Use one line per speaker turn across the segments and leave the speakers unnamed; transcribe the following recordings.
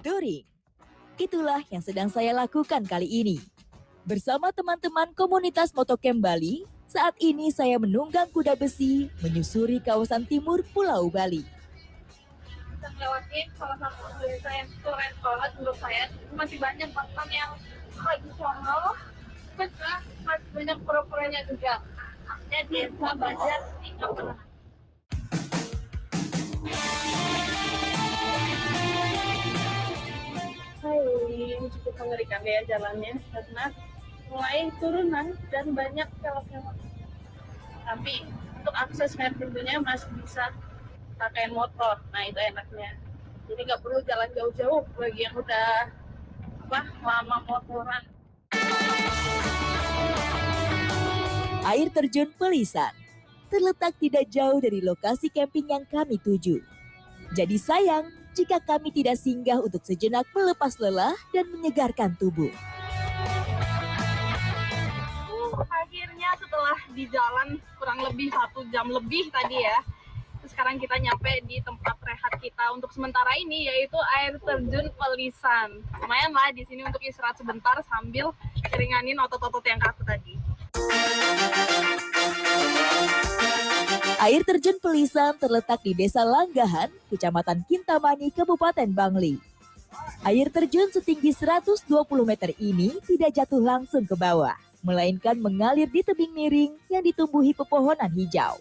Touring. Itulah yang sedang saya lakukan kali ini. Bersama teman-teman komunitas Motocamp Bali, saat ini saya menunggang kuda besi menyusuri kawasan timur Pulau Bali.
Kita ngelewatin salah satu desa yang keren banget menurut saya. Masih banyak tempat yang tradisional, masih banyak pura-puranya juga. Namanya Desa Banjar Singapura. Hai, cukup mengerikan ya jalannya karena mulai turunan dan banyak kelok-kelok. Tapi untuk aksesnya tentunya masih bisa pakai motor. Nah itu enaknya. Jadi nggak perlu jalan jauh-jauh bagi yang udah lama motoran.
Air terjun Pelisan terletak tidak jauh dari lokasi camping yang kami tuju. Jadi sayang jika kami tidak singgah untuk sejenak melepas lelah dan menyegarkan tubuh.
Akhirnya setelah di jalan kurang lebih 1 jam lebih tadi ya, sekarang kita nyampe di tempat rehat kita untuk sementara ini, yaitu air terjun Pelisan. Lumayan lah di sini untuk istirahat sebentar sambil keringanin otot-otot yang kaku tadi.
Air terjun Pelisan terletak di Desa Langgahan, Kecamatan Kintamani, Kabupaten Bangli. Air terjun setinggi 120 meter ini tidak jatuh langsung ke bawah, melainkan mengalir di tebing miring yang ditumbuhi pepohonan hijau.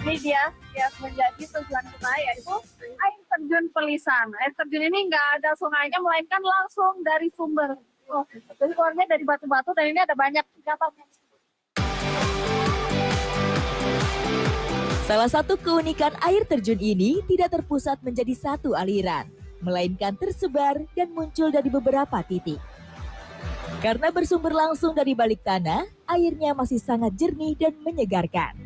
Ini dia yang menjadi tujuan kita, yaitu air terjun Pelisan. Air terjun ini nggak ada sungainya, melainkan langsung dari sumber. Jadi keluarnya dari batu-batu dan ini ada banyak gatanya.
Salah satu keunikan air terjun ini tidak terpusat menjadi satu aliran, melainkan tersebar dan muncul dari beberapa titik. Karena bersumber langsung dari balik tanah, airnya masih sangat jernih dan menyegarkan.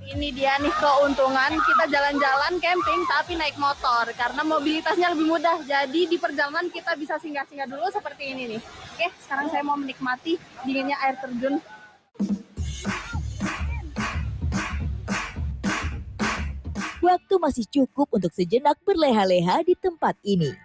Ini dia nih keuntungan kita jalan-jalan camping tapi naik motor karena mobilitasnya lebih mudah. Jadi di perjalanan kita bisa singgah-singgah dulu seperti ini nih. Oke, sekarang saya mau menikmati dinginnya air terjun.
Waktu masih cukup untuk sejenak berleha-leha di tempat ini.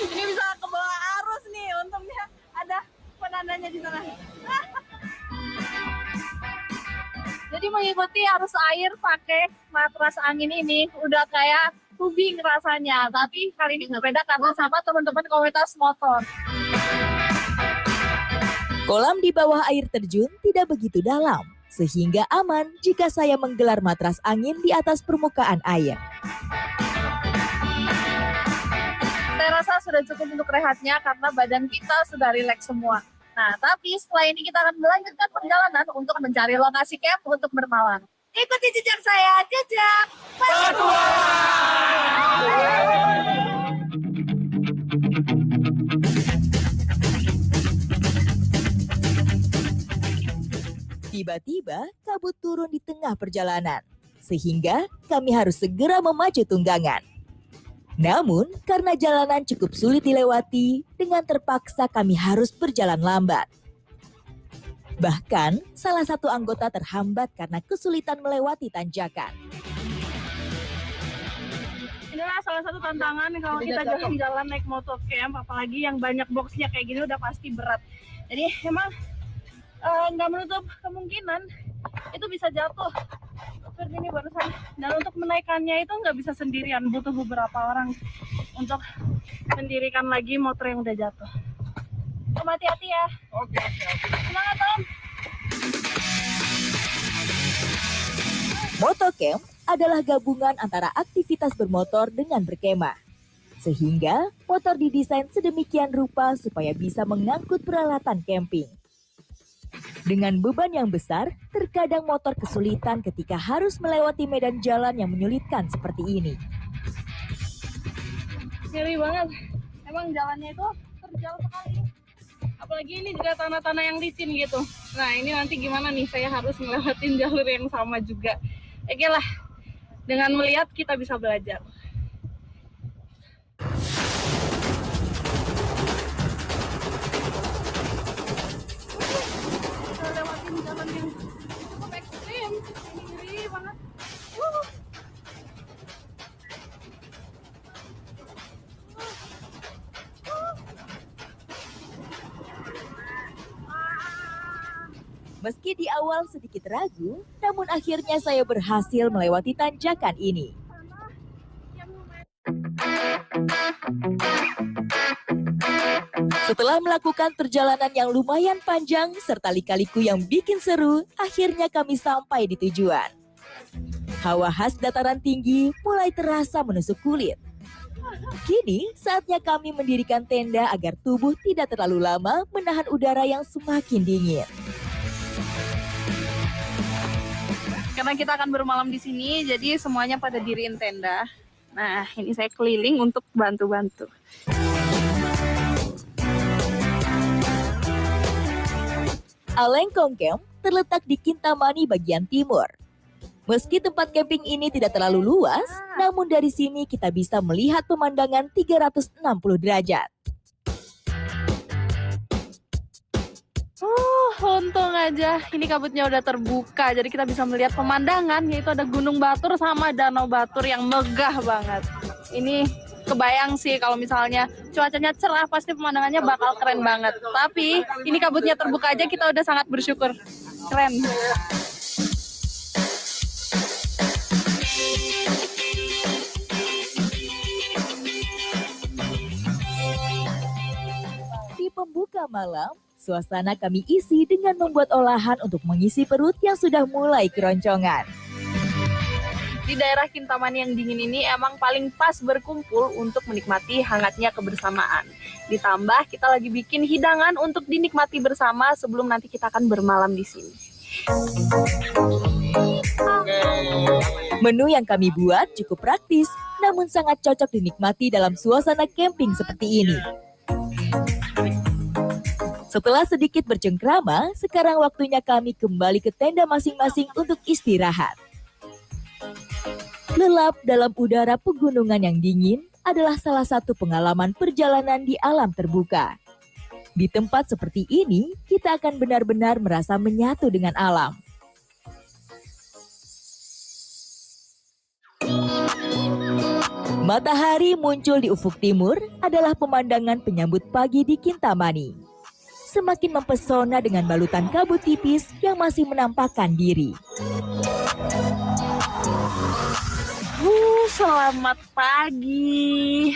Ini bisa ke bawah arus nih, untungnya ada penandanya di sana. Jadi mengikuti arus air pakai matras angin ini udah kayak tubing rasanya, tapi kali ini berbeda karena sama teman-teman komunitas motor.
Kolam di bawah air terjun tidak begitu dalam, sehingga aman jika saya menggelar matras angin di atas permukaan air.
Saya rasa sudah cukup untuk rehatnya karena badan kita sudah rileks semua. Nah, tapi setelah ini kita akan melanjutkan perjalanan untuk mencari lokasi camp untuk bermalam. Ikuti jejak saya, jejak
Tiba-tiba kabut turun di tengah perjalanan, sehingga kami harus segera memacu tunggangan. Namun, karena jalanan cukup sulit dilewati, dengan terpaksa kami harus berjalan lambat. Bahkan, salah satu anggota terhambat karena kesulitan melewati tanjakan.
Inilah salah satu tantangan kalau kita jalan-jalan naik motocamp, apalagi yang banyak boxnya kayak gini udah pasti berat. Jadi emang nggak menutup kemungkinan itu bisa jatuh seperti ini barusan. Dan untuk menaikannya itu nggak bisa sendirian, butuh beberapa orang untuk mendirikan lagi motor yang udah jatuh. Om, hati-hati ya. Oke. Semangat Om.
Motocamp adalah gabungan antara aktivitas bermotor dengan berkemah. Sehingga motor didesain sedemikian rupa supaya bisa mengangkut peralatan camping. Dengan beban yang besar, terkadang motor kesulitan ketika harus melewati medan jalan yang menyulitkan seperti ini.
Ngeri banget. Emang jalannya itu terjal sekali. Apalagi ini juga tanah-tanah yang licin gitu. Nah ini nanti gimana nih, saya harus ngelewatin jalur yang sama juga. Oke lah, dengan melihat kita bisa belajar.
Meski di awal sedikit ragu, namun akhirnya saya berhasil melewati tanjakan ini. Setelah melakukan perjalanan yang lumayan panjang serta lika-liku yang bikin seru, akhirnya kami sampai di tujuan. Hawa khas dataran tinggi mulai terasa menusuk kulit. Kini saatnya kami mendirikan tenda agar tubuh tidak terlalu lama menahan udara yang semakin dingin.
Karena kita akan bermalam di sini, jadi semuanya pada diriin tenda. Nah, ini saya keliling untuk bantu-bantu.
Alengkong Camp terletak di Kintamani bagian timur. Meski tempat camping ini tidak terlalu luas, namun dari sini kita bisa melihat pemandangan 360 derajat.
Untung aja ini kabutnya udah terbuka, jadi kita bisa melihat pemandangan, yaitu ada Gunung Batur sama Danau Batur yang megah banget. Ini kebayang sih kalau misalnya cuacanya cerah, pasti pemandangannya bakal keren banget. Tapi ini kabutnya terbuka aja, kita udah sangat bersyukur. Keren.
Di pembuka malam, suasana kami isi dengan membuat olahan untuk mengisi perut yang sudah mulai keroncongan.
Di daerah Kintamani yang dingin ini emang paling pas berkumpul untuk menikmati hangatnya kebersamaan. Ditambah kita lagi bikin hidangan untuk dinikmati bersama sebelum nanti kita akan bermalam di sini.
Menu yang kami buat cukup praktis, namun sangat cocok dinikmati dalam suasana camping seperti ini. Setelah sedikit bercengkrama, sekarang waktunya kami kembali ke tenda masing-masing untuk istirahat. Lelap dalam udara pegunungan yang dingin adalah salah satu pengalaman perjalanan di alam terbuka. Di tempat seperti ini, kita akan benar-benar merasa menyatu dengan alam. Matahari muncul di ufuk timur adalah pemandangan penyambut pagi di Kintamani. Semakin mempesona dengan balutan kabut tipis yang masih menampakkan diri.
Selamat pagi.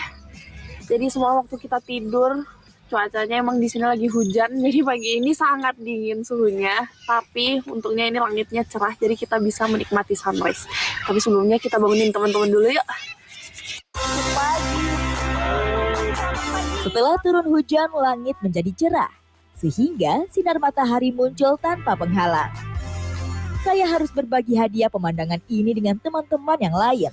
Jadi semua waktu kita tidur, cuacanya emang di sini lagi hujan, jadi pagi ini sangat dingin suhunya. Tapi untungnya ini langitnya cerah, jadi kita bisa menikmati sunrise. Tapi sebelumnya kita bangunin teman-teman dulu yuk.
Setelah turun hujan, langit menjadi cerah, sehingga sinar matahari muncul tanpa penghalang. Saya harus berbagi hadiah pemandangan ini dengan teman-teman yang lain.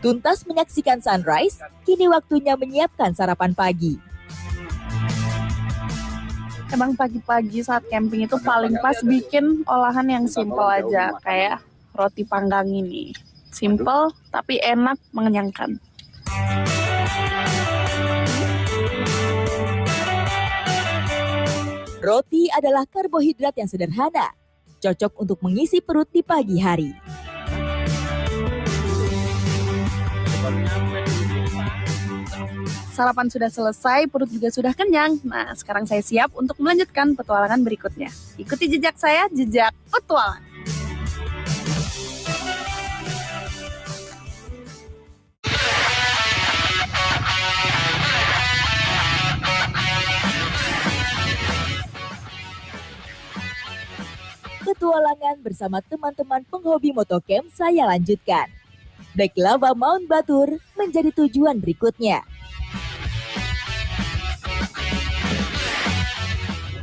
Tuntas menyaksikan sunrise, kini waktunya menyiapkan sarapan pagi.
Emang pagi-pagi saat camping itu paling pas bikin olahan yang simple aja, kayak roti panggang ini. Simple tapi enak, mengenyangkan.
Roti adalah karbohidrat yang sederhana, cocok untuk mengisi perut di pagi hari.
Sarapan sudah selesai, perut juga sudah kenyang. Nah, sekarang saya siap untuk melanjutkan petualangan berikutnya. Ikuti jejak saya, jejak petualang.
Petualangan bersama teman-teman penghobi motocamp saya lanjutkan. Black Lava Mount Batur menjadi tujuan berikutnya.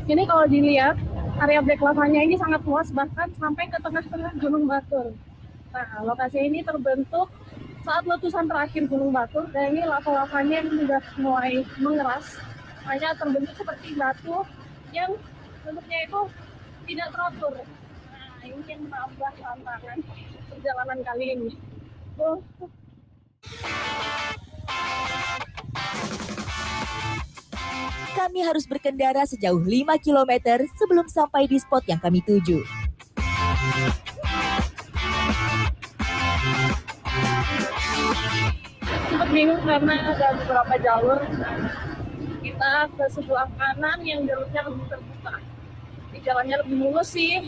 Ini kalau dilihat, area Black Lavanya ini sangat luas, bahkan sampai ke tengah-tengah Gunung Batur. Nah, lokasi ini terbentuk saat letusan terakhir Gunung Batur, dan ini lava-lavanya sudah mulai mengeras. Hanya terbentuk seperti batu yang bentuknya itu tidak teratur. Nah, ini yang menambah tantangan perjalanan kali ini.
Kami harus berkendara sejauh 5 km sebelum sampai di spot yang kami tuju.
Sempat bingung karena ada beberapa jalur. Kita ke sebelah kanan yang jalurnya lebih terbuka. Di jalannya lebih mulus sih.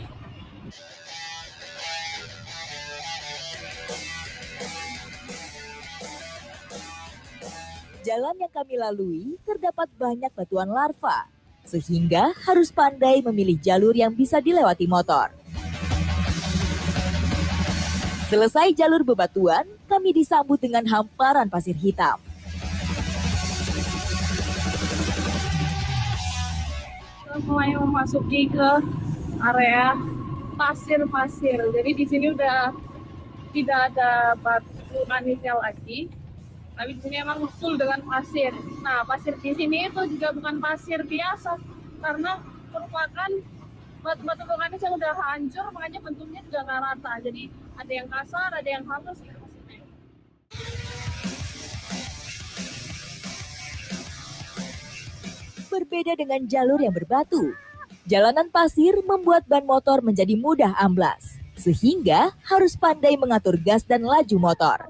Jalan yang kami lalui terdapat banyak batuan larva, sehingga harus pandai memilih jalur yang bisa dilewati motor. Selesai jalur bebatuan, kami disambut dengan hamparan pasir hitam.
Mulai memasuki ke area pasir-pasir. Jadi di sini udah tidak ada batu manisnya lagi, tapi di sini emang full dengan pasir. Nah, pasir di sini itu juga bukan pasir biasa, karena merupakan batu-batu vulkanis yang udah hancur, makanya bentuknya juga nggak rata. Jadi ada yang kasar, ada yang halus gitu pasirnya.
Berbeda dengan jalur yang berbatu, jalanan pasir membuat ban motor menjadi mudah amblas, sehingga harus pandai mengatur gas dan laju motor.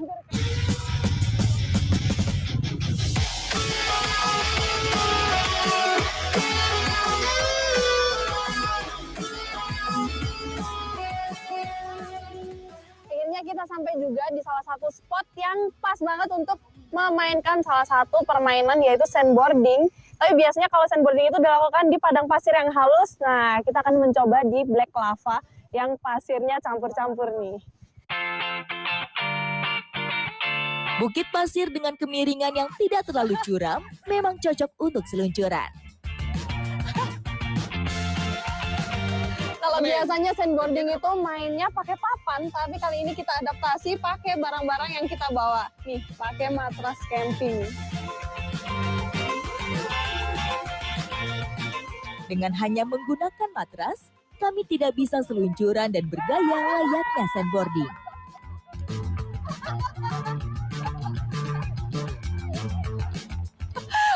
Akhirnya kita sampai juga di salah satu spot yang pas banget untuk memainkan salah satu permainan, yaitu sandboarding. Tapi biasanya kalau sandboarding itu dilakukan di padang pasir yang halus. Nah, kita akan mencoba di black lava yang pasirnya campur-campur nih.
Bukit pasir dengan kemiringan yang tidak terlalu curam memang cocok untuk seluncuran.
Kalau biasanya sandboarding itu mainnya pakai papan, tapi kali ini kita adaptasi pakai barang-barang yang kita bawa. Nih, pakai matras camping.
Dengan hanya menggunakan matras, kami tidak bisa seluncuran dan bergaya layaknya sandboarding.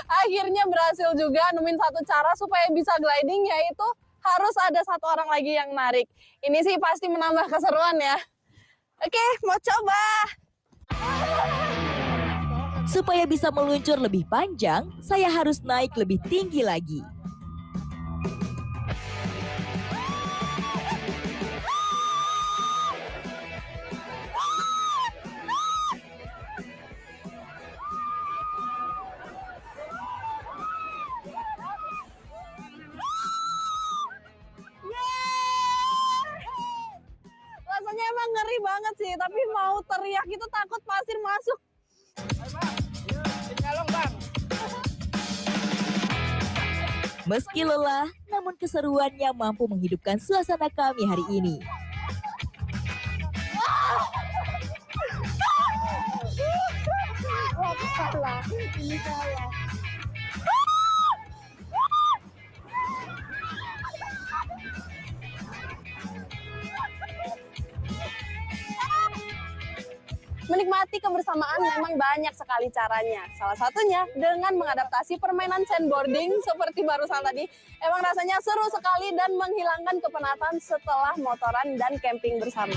Akhirnya berhasil juga nemuin satu cara supaya bisa gliding, yaitu harus ada satu orang lagi yang narik. Ini sih pasti menambah keseruan ya. Oke, mau coba.
Supaya bisa meluncur lebih panjang, saya harus naik lebih tinggi lagi.
Rasanya emang ngeri banget sih, tapi mau teriak itu takut pasir masuk.
Meski lelah, namun keseruannya mampu menghidupkan suasana kami hari ini.
Ini salah. Menikmati kebersamaan memang banyak sekali caranya. Salah satunya dengan mengadaptasi permainan sandboarding seperti barusan tadi. Emang rasanya seru sekali dan menghilangkan kepenatan setelah motoran dan camping bersama.